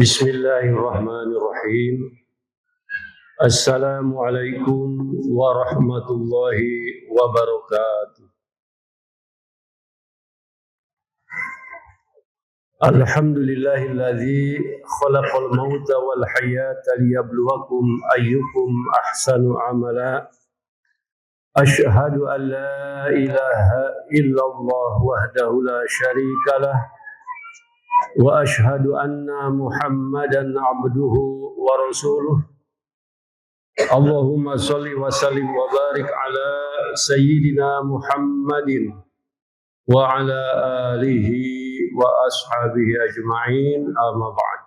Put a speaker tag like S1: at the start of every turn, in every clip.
S1: Bismillahirrahmanirrahim. Assalamualaikum warahmatullahi wabarakatuh. Alhamdulillahilladzi khalaqal mauta wal hayata liyabluwakum ayyukum ahsanu amala. Asyhadu an la ilaha illallah wahdahu la syarikalah wa asyhadu anna Muhammadan abduhu wa rasuluh. Allahumma shalli wa sallim wa barik ala sayyidina Muhammadin wa ala alihi wa ashabihi ajma'in, amma ba'd.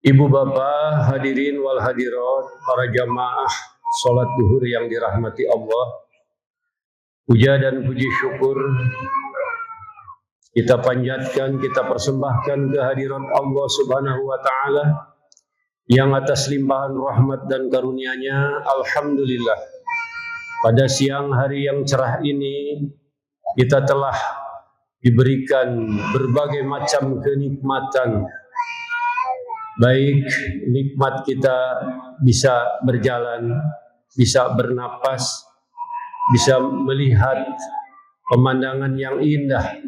S1: Ibu bapak hadirin wal hadirat, para jamaah salat duhur yang dirahmati Allah, puja dan puji syukur kita panjatkan, kita persembahkan kehadiran Allah Subhanahu wa Ta'ala yang atas limpahan rahmat dan karunia-Nya, alhamdulillah, pada siang hari yang cerah ini kita telah diberikan berbagai macam kenikmatan, baik nikmat kita bisa berjalan, bisa bernapas, bisa melihat pemandangan yang indah,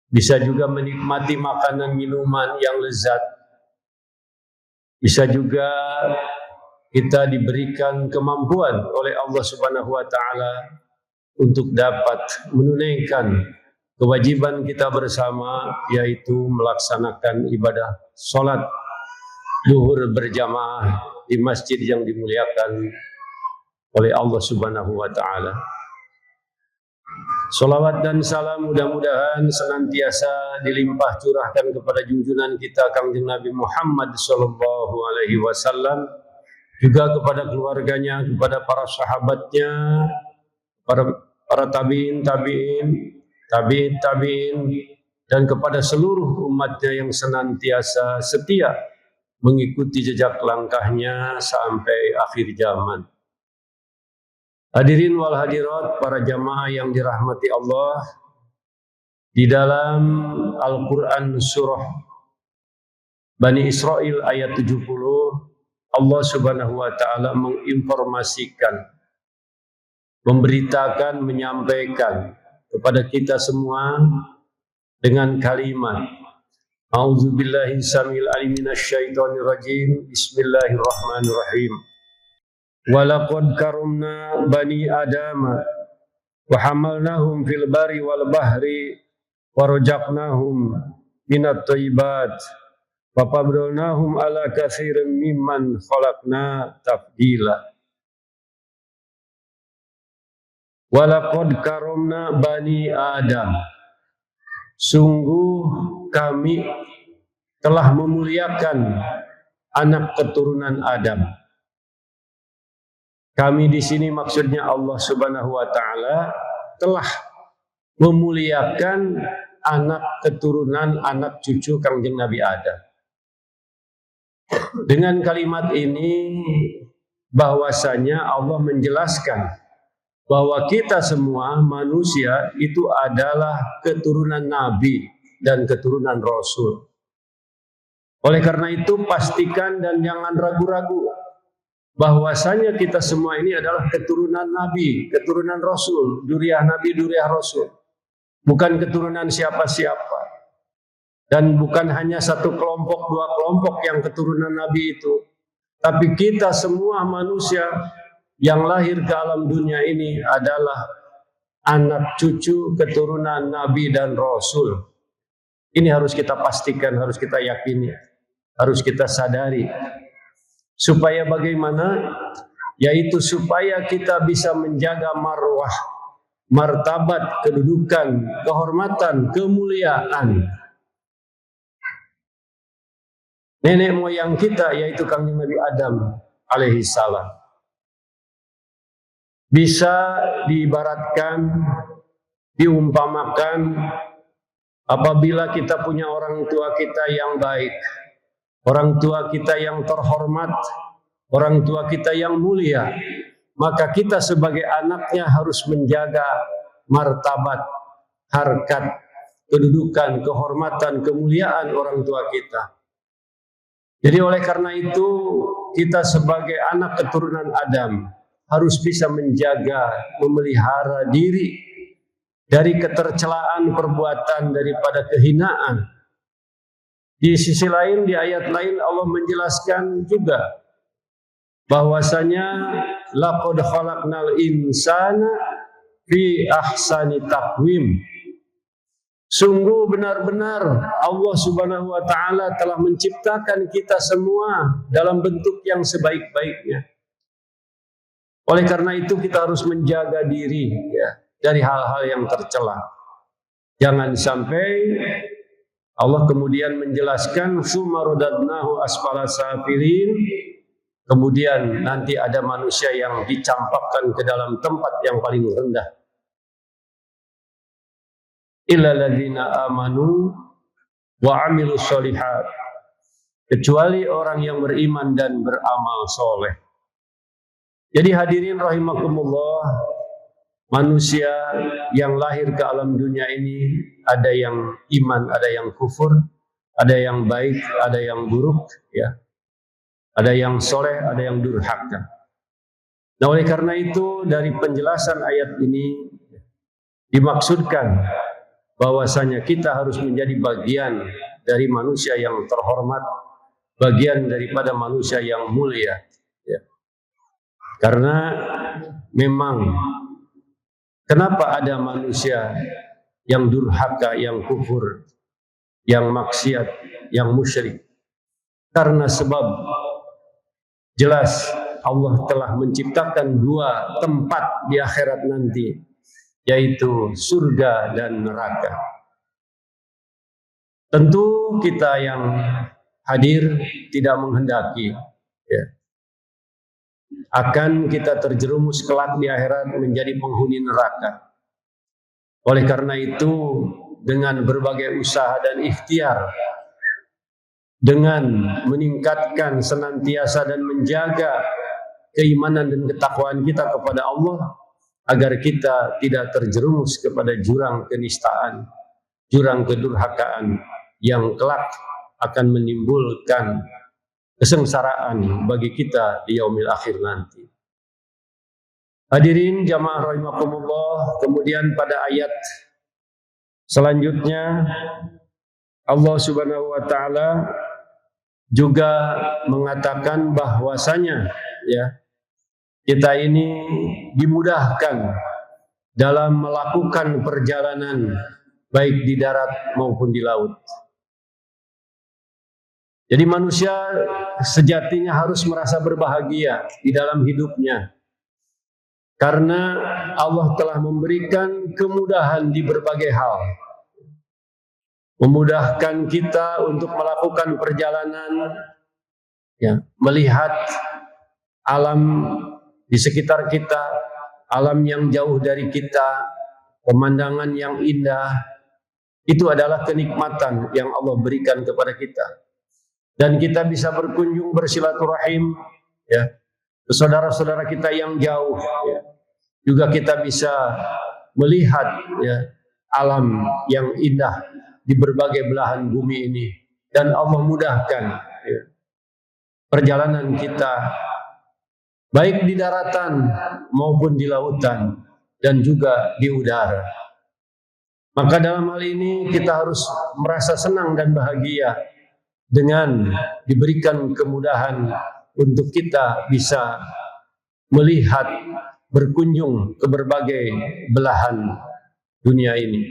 S1: bisa juga menikmati makanan minuman yang lezat, bisa juga kita diberikan kemampuan oleh Allah Subhanahu wa Ta'ala untuk dapat menunaikan kewajiban kita bersama, yaitu melaksanakan ibadah salat duhur berjamaah di masjid yang dimuliakan oleh Allah Subhanahu wa Ta'ala. Salawat dan salam mudah-mudahan senantiasa dilimpah curahkan kepada junjungan kita Kangjeng Nabi Muhammad sallallahu alaihi wasallam, juga kepada keluarganya, kepada para sahabatnya, para tabi'in, dan kepada seluruh umatnya yang senantiasa setia mengikuti jejak langkahnya sampai akhir zaman. Hadirin wal hadirat, para jamaah yang dirahmati Allah, di dalam Al-Quran surah Bani Israel ayat 70, Allah Subhanahu wa Ta'ala menginformasikan, memberitakan, menyampaikan kepada kita semua dengan kalimat A'udzubillahi samil alim minasyaitonir rajim. Bismillahirrahmanirrahim. Walaqad karramna bani adama wa hamalnahum fil barri wal bahri wa razaqnahum minat thayyibat wa faddalnahum ala katsirin mimman khalaqna tafdila. Walaqad karramna bani Adam, sungguh kami telah memuliakan anak keturunan Adam. Kami di sini maksudnya Allah Subhanahu wa Ta'ala telah memuliakan anak keturunan, anak cucu Kangjeng Nabi Adam. Dengan kalimat ini bahwasanya Allah menjelaskan bahwa kita semua manusia itu adalah keturunan Nabi dan keturunan Rasul. Oleh karena itu pastikan dan jangan ragu-ragu bahwasanya kita semua ini adalah keturunan Nabi, keturunan Rasul, duriah Nabi, duriah Rasul. Bukan keturunan siapa-siapa. Dan bukan hanya satu kelompok, dua kelompok yang keturunan Nabi itu. Tapi kita semua manusia yang lahir ke alam dunia ini adalah anak cucu keturunan Nabi dan Rasul. Ini harus kita pastikan, harus kita yakini, harus kita sadari. Supaya bagaimana? Yaitu supaya kita bisa menjaga marwah, martabat, kedudukan, kehormatan, kemuliaan nenek moyang kita, yaitu Kangjeng Nabi Adam alaihi salam. Bisa diibaratkan, diumpamakan apabila kita punya orang tua kita yang baik, orang tua kita yang terhormat, orang tua kita yang mulia, maka kita sebagai anaknya harus menjaga martabat, harkat, kedudukan, kehormatan, kemuliaan orang tua kita. Jadi oleh karena itu kita sebagai anak keturunan Adam harus bisa menjaga, memelihara diri dari ketercelaan perbuatan, daripada kehinaan. Di sisi lain, di ayat lain Allah menjelaskan juga bahwasanya laqad khalaqnal insana fi ahsani taqwim. Sungguh benar-benar Allah Subhanahu wa taala telah menciptakan kita semua dalam bentuk yang sebaik-baiknya. Oleh karena itu kita harus menjaga diri ya dari hal-hal yang tercela. Jangan sampai Allah kemudian menjelaskan summa radadnahu asfala safilin, kemudian nanti ada manusia yang dicampakkan ke dalam tempat yang paling rendah. Illal ladzina amanu wa amilus sholihat, kecuali orang yang beriman dan beramal soleh. Jadi hadirin rahimakumullah, manusia yang lahir ke alam dunia ini ada yang iman, ada yang kufur, ada yang baik, ada yang buruk, ya. Ada yang soleh, ada yang durhaka. Nah, oleh karena itu dari penjelasan ayat ini dimaksudkan bahwasanya kita harus menjadi bagian dari manusia yang terhormat, bagian daripada manusia yang mulia, ya. Karena memang kenapa ada manusia yang durhaka, yang kufur, yang maksiat, yang musyrik? Karena sebab jelas Allah telah menciptakan dua tempat di akhirat nanti, yaitu surga dan neraka. Tentu kita yang hadir tidak menghendaki ya, akan kita terjerumus kelak di akhirat menjadi penghuni neraka. Oleh karena itu, dengan berbagai usaha dan ikhtiar, dengan meningkatkan senantiasa dan menjaga keimanan dan ketakwaan kita kepada Allah, agar kita tidak terjerumus kepada jurang kenistaan, jurang kedurhakaan yang kelak akan menimbulkan kesengsaraan bagi kita di yaumil akhir nanti. Hadirin jamaah rahimakumullah, kemudian pada ayat selanjutnya Allah Subhanahu wa taala juga mengatakan bahwasanya ya, kita ini dimudahkan dalam melakukan perjalanan baik di darat maupun di laut. Jadi manusia sejatinya harus merasa berbahagia di dalam hidupnya, karena Allah telah memberikan kemudahan di berbagai hal. Memudahkan kita untuk melakukan perjalanan, ya, melihat alam di sekitar kita, alam yang jauh dari kita, pemandangan yang indah. Itu adalah kenikmatan yang Allah berikan kepada kita. Dan kita bisa berkunjung bersilaturahim ya, ke saudara-saudara kita yang jauh ya. Juga kita bisa melihat ya, alam yang indah di berbagai belahan bumi ini, dan Allah mudahkan ya, perjalanan kita baik di daratan maupun di lautan dan juga di udara. Maka dalam hal ini kita harus merasa senang dan bahagia dengan diberikan kemudahan untuk kita bisa melihat, berkunjung ke berbagai belahan dunia ini.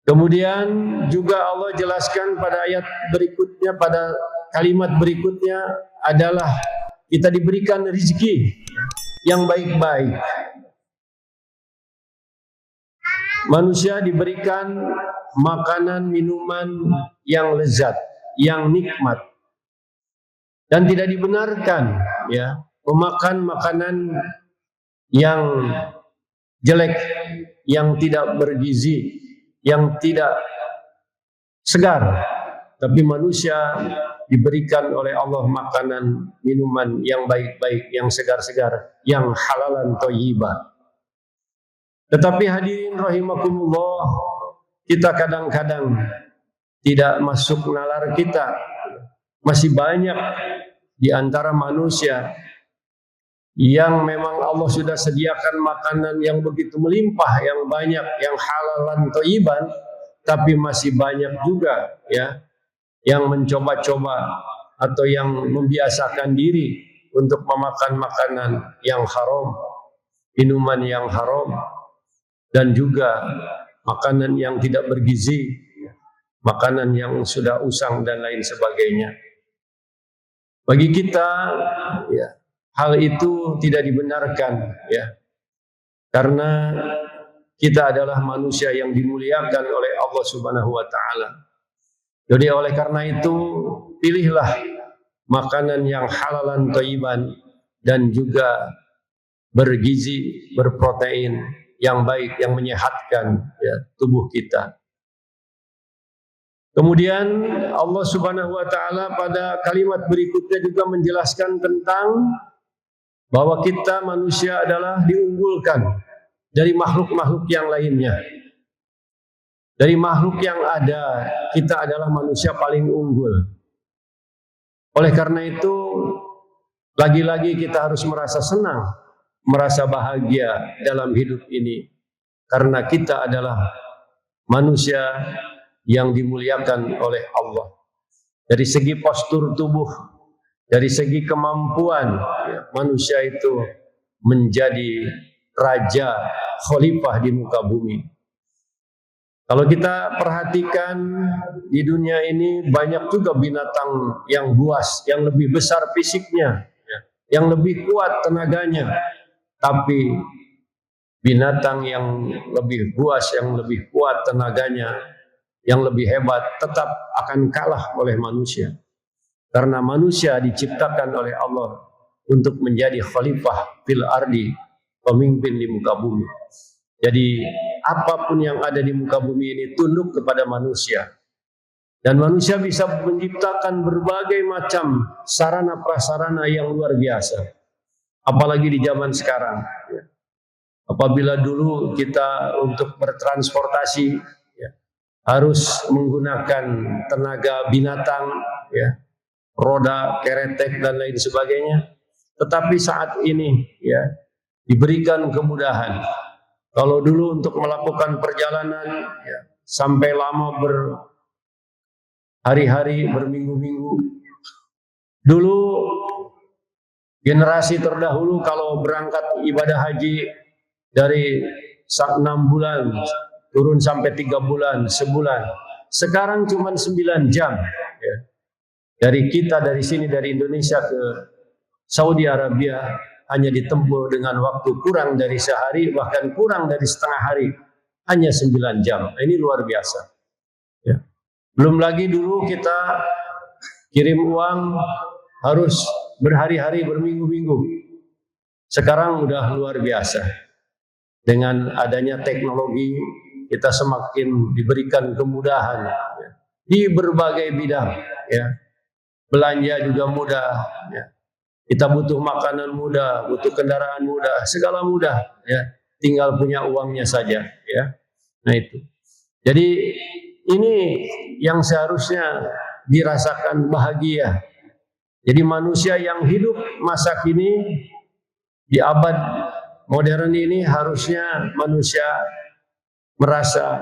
S1: Kemudian juga Allah jelaskan pada ayat berikutnya, pada kalimat berikutnya adalah kita diberikan rezeki yang baik-baik. Manusia diberikan makanan, minuman yang lezat, yang nikmat. Dan tidak dibenarkan ya, memakan makanan yang jelek, yang tidak bergizi, yang tidak segar. Tapi manusia diberikan oleh Allah makanan, minuman yang baik-baik, yang segar-segar, yang halalan thayyibah. Tetapi hadirin rahimakumullah, kita kadang-kadang tidak masuk nalar kita. Masih banyak di antara manusia yang memang Allah sudah sediakan makanan yang begitu melimpah, yang banyak, yang halalan thayyiban, tapi masih banyak juga ya yang mencoba-coba atau yang membiasakan diri untuk memakan makanan yang haram, minuman yang haram, dan juga makanan yang tidak bergizi, makanan yang sudah usang dan lain sebagainya. Bagi kita, ya, hal itu tidak dibenarkan, ya, karena kita adalah manusia yang dimuliakan oleh Allah Subhanahu wa Ta'ala. Jadi oleh karena itu, pilihlah makanan yang halalan thayyiban dan juga bergizi, berprotein yang baik, yang menyehatkan ya, tubuh kita. Kemudian Allah Subhanahu wa Ta'ala pada kalimat berikutnya juga menjelaskan tentang bahwa kita manusia adalah diunggulkan dari makhluk-makhluk yang lainnya. Dari makhluk yang ada, kita adalah manusia paling unggul. Oleh karena itu, lagi-lagi kita harus merasa senang, merasa bahagia dalam hidup ini. Karena kita adalah manusia yang dimuliakan oleh Allah. Dari segi postur tubuh, dari segi kemampuan, ya, manusia itu menjadi raja, khalifah di muka bumi. Kalau kita perhatikan di dunia ini banyak juga binatang yang buas, yang lebih besar fisiknya, ya, yang lebih kuat tenaganya. Tapi binatang yang lebih buas, yang lebih kuat tenaganya, yang lebih hebat tetap akan kalah oleh manusia. Karena manusia diciptakan oleh Allah untuk menjadi khalifah fil ardi, pemimpin di muka bumi. Jadi apapun yang ada di muka bumi ini tunduk kepada manusia. Dan manusia bisa menciptakan berbagai macam sarana prasarana yang luar biasa. Apalagi di zaman sekarang. Apabila dulu kita untuk bertransportasi harus menggunakan tenaga binatang, ya, roda, keretek dan lain sebagainya. Tetapi saat ini, ya, diberikan kemudahan. Kalau dulu untuk melakukan perjalanan, ya, sampai lama berhari-hari, berminggu-minggu. Dulu generasi terdahulu kalau berangkat ibadah haji dari 6 bulan. Turun sampai 3 bulan, sebulan. Sekarang cuma 9 jam. Ya. Dari kita, dari sini, dari Indonesia ke Saudi Arabia, hanya ditempuh dengan waktu kurang dari sehari, bahkan kurang dari setengah hari. Hanya 9 jam. Ini luar biasa. Ya. Belum lagi dulu kita kirim uang harus berhari-hari, berminggu-minggu. Sekarang udah luar biasa. Dengan adanya teknologi, kita semakin diberikan kemudahan ya, di berbagai bidang. Ya. Belanja juga mudah. Ya. Kita butuh makanan mudah, butuh kendaraan mudah, segala mudah. Ya. Tinggal punya uangnya saja. Ya. Nah itu. Jadi ini yang seharusnya dirasakan bahagia. Jadi manusia yang hidup masa kini di abad modern ini harusnya manusia merasa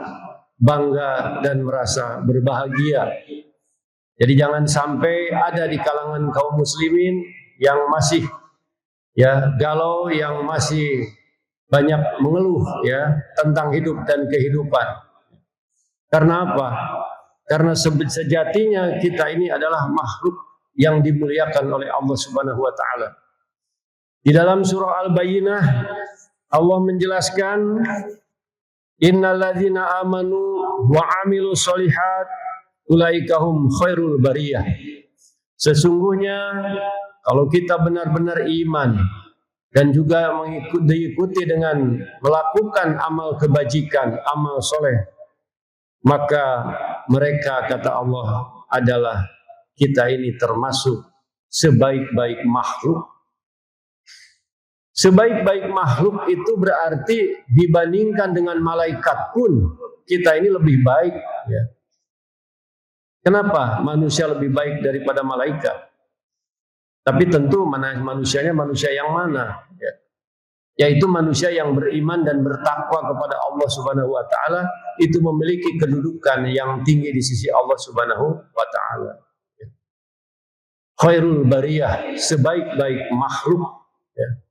S1: bangga dan merasa berbahagia. Jadi jangan sampai ada di kalangan kaum muslimin yang masih ya galau, yang masih banyak mengeluh ya tentang hidup dan kehidupan. Karena apa? Karena sejatinya kita ini adalah makhluk yang dimuliakan oleh Allah Subhanahu wa Ta'ala. Di dalam surah Al-Bayyinah Allah menjelaskan, innalladzina amanu wa amilu sholihat ulaikahum khairul bariyah. Sesungguhnya kalau kita benar-benar iman dan juga diikuti dengan melakukan amal kebajikan, amal soleh, maka mereka, kata Allah, adalah kita ini termasuk sebaik-baik makhluk. Sebaik-baik makhluk itu berarti dibandingkan dengan malaikat pun kita ini lebih baik. Ya. Kenapa manusia lebih baik daripada malaikat? Tapi tentu manusianya manusia yang mana? Ya. Yaitu manusia yang beriman dan bertakwa kepada Allah Subhanahu wa taala, itu memiliki kedudukan yang tinggi di sisi Allah Subhanahu wa taala. Khairul bariyah, sebaik-baik makhluk. Ya.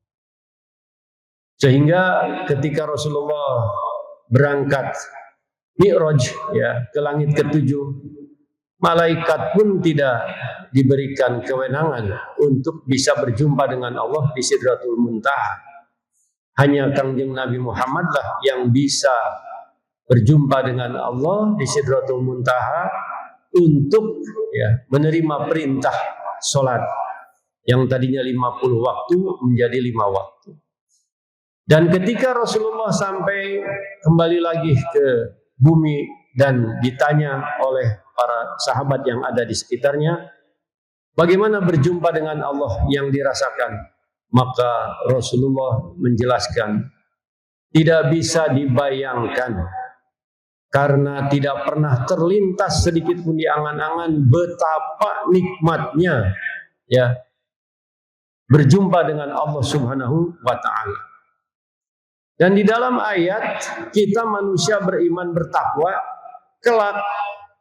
S1: Sehingga ketika Rasulullah berangkat Mi'raj ya ke langit ketujuh, malaikat pun tidak diberikan kewenangan untuk bisa berjumpa dengan Allah di Sidratul Muntaha. Hanya Kangjeng Nabi Muhammad lah yang bisa berjumpa dengan Allah di Sidratul Muntaha untuk ya menerima perintah sholat yang tadinya 50 waktu menjadi 5 waktu. Dan ketika Rasulullah sampai kembali lagi ke bumi dan ditanya oleh para sahabat yang ada di sekitarnya, bagaimana berjumpa dengan Allah yang dirasakan? Maka Rasulullah menjelaskan, tidak bisa dibayangkan karena tidak pernah terlintas sedikit pun di angan-angan betapa nikmatnya ya berjumpa dengan Allah Subhanahu wa taala. Dan di dalam ayat, kita manusia beriman bertakwa, kelak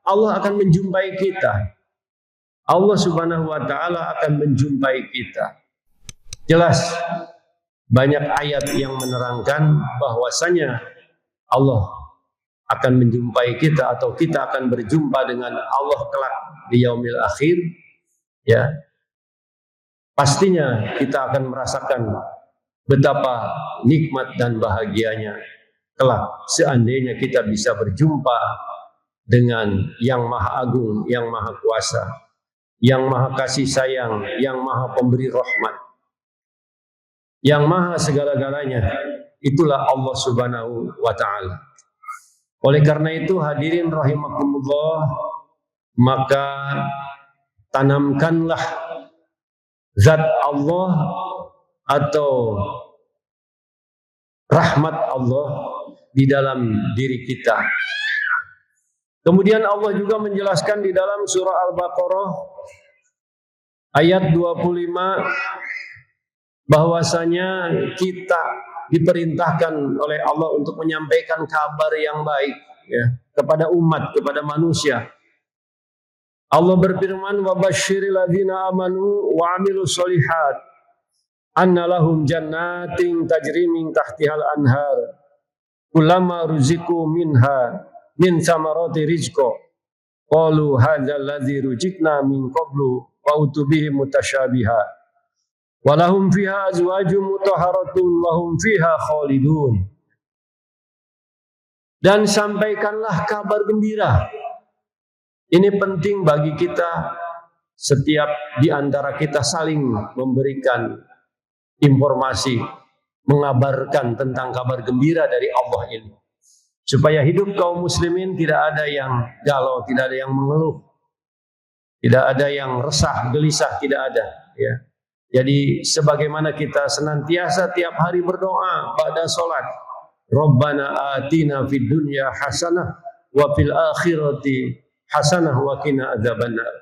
S1: Allah akan menjumpai kita. Allah Subhanahu wa taala akan menjumpai kita. Jelas banyak ayat yang menerangkan bahwasanya Allah akan menjumpai kita atau kita akan berjumpa dengan Allah kelak di yaumil akhir. Ya. Pastinya kita akan merasakan betapa nikmat dan bahagianya kelak seandainya kita bisa berjumpa dengan yang maha agung, yang maha kuasa, yang maha kasih sayang, yang maha pemberi rahmat, yang maha segala-galanya. Itulah Allah Subhanahu wa ta'ala. Oleh karena itu hadirin rahimakumullah, maka tanamkanlah zat Allah atau rahmat Allah di dalam diri kita. Kemudian Allah juga menjelaskan di dalam surah Al-Baqarah ayat 25 bahwasanya kita diperintahkan oleh Allah untuk menyampaikan kabar yang baik ya kepada umat, kepada manusia. Allah berfirman, wa basyiril ladzina amanu wa amilus solihat anna lahum jannatin tajri min tahtihal anhar kullama ruziku minha min samarati rizqa qalu hadzal ladzi ruzikna min qablu wa utubihi mutasyabiha wa lahum fiha azwajun mutahharatun wa hum fiha khalidun. Dan sampaikanlah kabar gembira. Ini penting bagi kita, setiap di antara kita saling memberikan informasi, mengabarkan tentang kabar gembira dari Allah ini. Supaya hidup kaum muslimin tidak ada yang galau, tidak ada yang mengeluh, tidak ada yang resah, gelisah, tidak ada. Ya. Jadi sebagaimana kita senantiasa tiap hari berdoa pada sholat, Rabbana atina fid dunya hasanah wa fil akhirati hasanah wa qina adzabannar.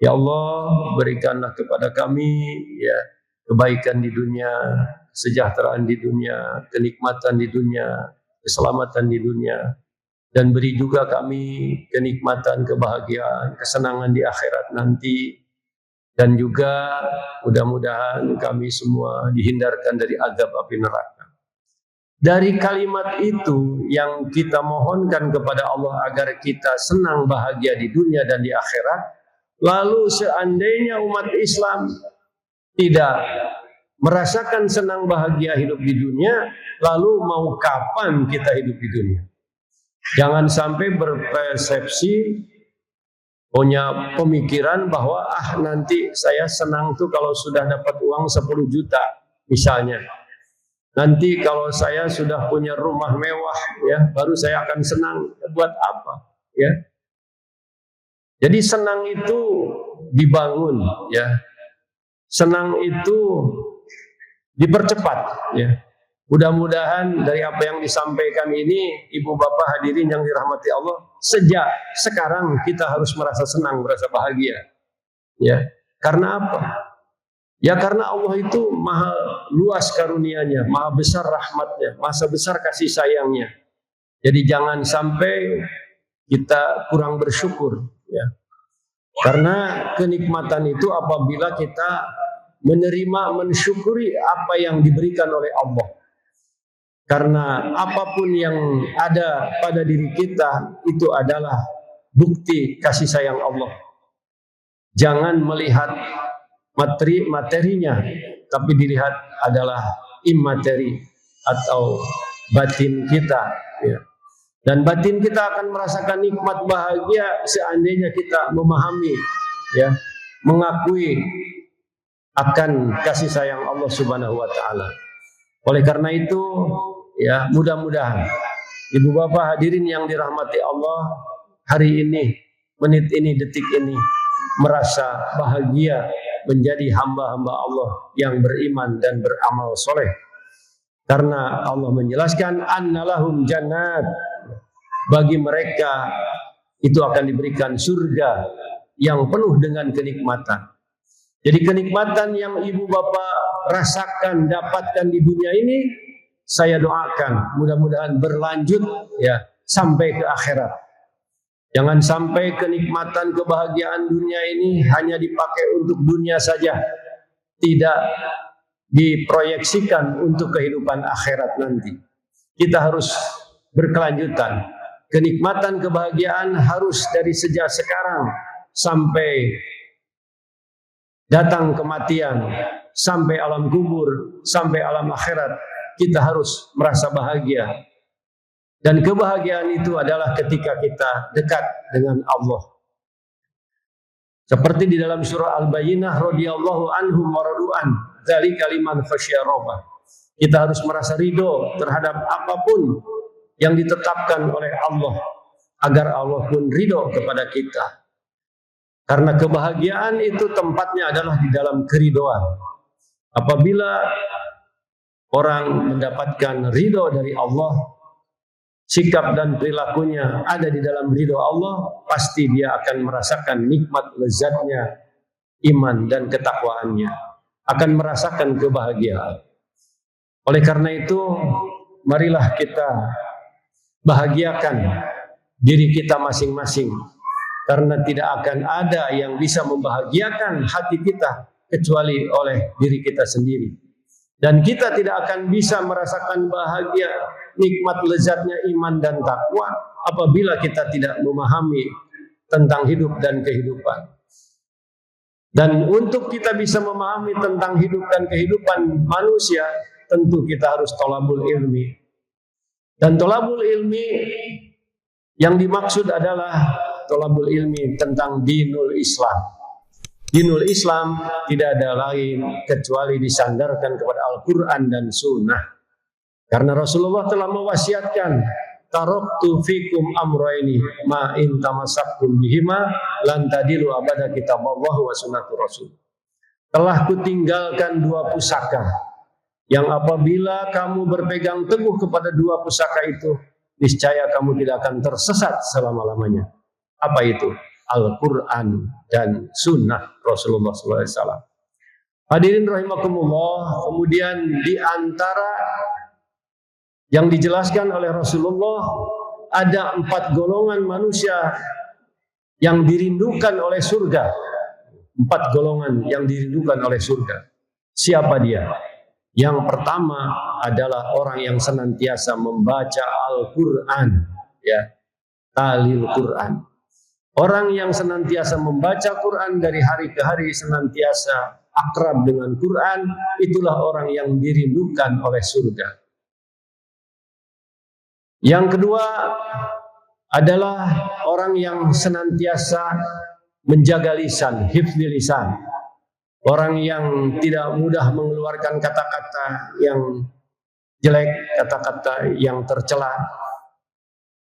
S1: Ya Allah, berikanlah kepada kami ya kebaikan di dunia, kesejahteraan di dunia, kenikmatan di dunia, keselamatan di dunia, dan beri juga kami kenikmatan, kebahagiaan, kesenangan di akhirat nanti, dan juga mudah-mudahan kami semua dihindarkan dari azab api neraka. Dari kalimat itu yang kita mohonkan kepada Allah agar kita senang bahagia di dunia dan di akhirat. Lalu seandainya umat Islam tidak merasakan senang bahagia hidup di dunia, lalu mau kapan kita hidup di dunia? Jangan sampai berpersepsi, punya pemikiran bahwa nanti saya senang tuh kalau sudah dapat uang 10 juta misalnya. Nanti kalau saya sudah punya rumah mewah ya, baru saya akan senang. Buat apa? Ya. Jadi senang itu dibangun ya. Senang itu dipercepat ya. Mudah-mudahan dari apa yang disampaikan ini, ibu bapak hadirin yang dirahmati Allah, sejak sekarang kita harus merasa senang, merasa bahagia. Ya, karena apa? Ya karena Allah itu maha luas karunia-Nya, maha besar rahmat-Nya, maha besar kasih sayang-Nya. Jadi jangan sampai kita kurang bersyukur. Ya. Karena kenikmatan itu apabila kita menerima, mensyukuri apa yang diberikan oleh Allah. Karena apapun yang ada pada diri kita itu adalah bukti kasih sayang Allah. Jangan melihat materinya, tapi dilihat adalah immateri atau batin kita. Ya. Dan batin kita akan merasakan nikmat bahagia seandainya kita memahami, ya, mengakui akan kasih sayang Allah Subhanahu wa Ta'ala. Oleh karena itu, ya, mudah-mudahan ibu bapak hadirin yang dirahmati Allah, hari ini, menit ini, detik ini merasa bahagia menjadi hamba-hamba Allah yang beriman dan beramal soleh. Karena Allah menjelaskan annalahum jannat, bagi mereka itu akan diberikan surga yang penuh dengan kenikmatan. Jadi kenikmatan yang ibu bapak rasakan, dapatkan di dunia ini, saya doakan mudah-mudahan berlanjut ya sampai ke akhirat. Jangan sampai kenikmatan kebahagiaan dunia ini hanya dipakai untuk dunia saja, tidak diproyeksikan untuk kehidupan akhirat nanti. Kita harus berkelanjutan. Kenikmatan kebahagiaan harus dari sejak sekarang sampai datang kematian, sampai alam kubur, sampai alam akhirat, kita harus merasa bahagia. Dan kebahagiaan itu adalah ketika kita dekat dengan Allah. Seperti di dalam surah Al-Bayyinah, radhiyallahu anhum wa radu'an, dzalika liman khasyya rabbah. Kita harus merasa ridho terhadap apapun yang ditetapkan oleh Allah, agar Allah pun ridho kepada kita. Karena kebahagiaan itu tempatnya adalah di dalam keridhoan. Apabila orang mendapatkan ridho dari Allah, sikap dan perilakunya ada di dalam ridho Allah, pasti dia akan merasakan nikmat lezatnya iman dan ketakwaannya, akan merasakan kebahagiaan. Oleh karena itu, marilah kita bahagiakan diri kita masing-masing, karena tidak akan ada yang bisa membahagiakan hati kita kecuali oleh diri kita sendiri. Dan kita tidak akan bisa merasakan bahagia, nikmat lezatnya iman dan takwa apabila kita tidak memahami tentang hidup dan kehidupan. Dan untuk kita bisa memahami tentang hidup dan kehidupan manusia, tentu kita harus thalabul ilmi. Dan thalabul ilmi yang dimaksud adalah thalabul ilmi tentang dinul Islam. Dinul Islam tidak ada lain kecuali disandarkan kepada Al-Quran dan Sunnah. Karena Rasulullah telah mewasiatkan, taraktu fikum amraini ma in tamassaktum bihima lan tadilu abada kitaballah wa sunnatur rasul. Telah kutinggalkan dua pusaka, yang apabila kamu berpegang teguh kepada dua pusaka itu, niscaya kamu tidak akan tersesat selama-lamanya. Apa itu? Al-Quran dan Sunnah Rasulullah SAW. Hadirin rahimakumullah, kemudian di antara yang dijelaskan oleh Rasulullah, ada 4 golongan manusia yang dirindukan oleh surga. 4 golongan yang dirindukan oleh surga. Siapa dia? Yang pertama adalah orang yang senantiasa membaca Al-Quran, ya, talil Quran. Orang yang senantiasa membaca Quran dari hari ke hari, senantiasa akrab dengan Quran, itulah orang yang dirindukan oleh surga. Yang kedua adalah orang yang senantiasa menjaga lisan, hifdzi lisan. Orang yang tidak mudah mengeluarkan kata-kata yang jelek, kata-kata yang tercela.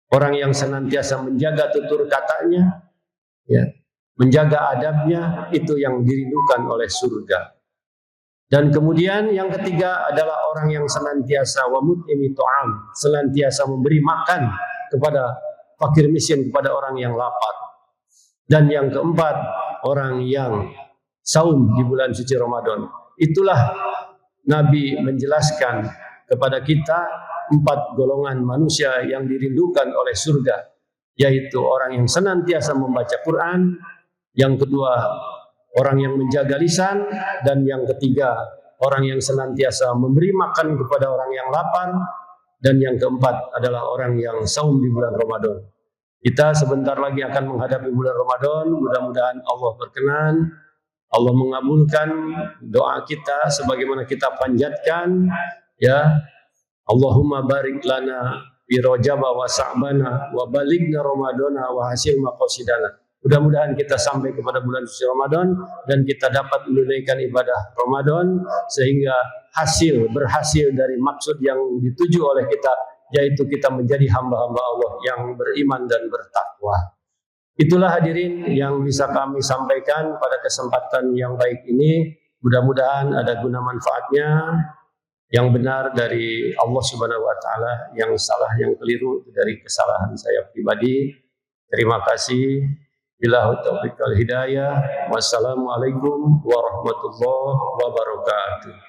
S1: Orang yang senantiasa menjaga tutur katanya, ya, menjaga adabnya, itu yang dirindukan oleh surga. Dan kemudian yang ketiga adalah orang yang senantiasa wa mut'imi ta'am, senantiasa memberi makan kepada fakir miskin, kepada orang yang lapar. Dan yang keempat, orang yang saum di bulan suci Ramadan. Itulah Nabi menjelaskan kepada kita 4 golongan manusia yang dirindukan oleh surga, yaitu orang yang senantiasa membaca Quran, yang kedua orang yang menjaga lisan, dan yang ketiga orang yang senantiasa memberi makan kepada orang yang lapar, dan yang keempat adalah orang yang saum di bulan Ramadan. Kita sebentar lagi akan menghadapi bulan Ramadan. Mudah-mudahan Allah berkenan, Allah mengabulkan doa kita sebagaimana kita panjatkan, ya. Allahumma barik lana fi Rajaba wa Sa'bana wa balighna Ramadana wa hasil maqasidana. Mudah-mudahan kita sampai kepada bulan suci Ramadan dan kita dapat menunaikan ibadah Ramadan sehingga berhasil dari maksud yang dituju oleh kita, yaitu kita menjadi hamba-hamba Allah yang beriman dan bertakwa. Itulah hadirin yang bisa kami sampaikan pada kesempatan yang baik ini. Mudah-mudahan ada guna manfaatnya. Yang benar dari Allah Subhanahu wa taala, yang salah, yang keliru itu dari kesalahan saya pribadi. Terima kasih. Billahi taufiq wal hidayah. Wassalamualaikum warahmatullahi wabarakatuh.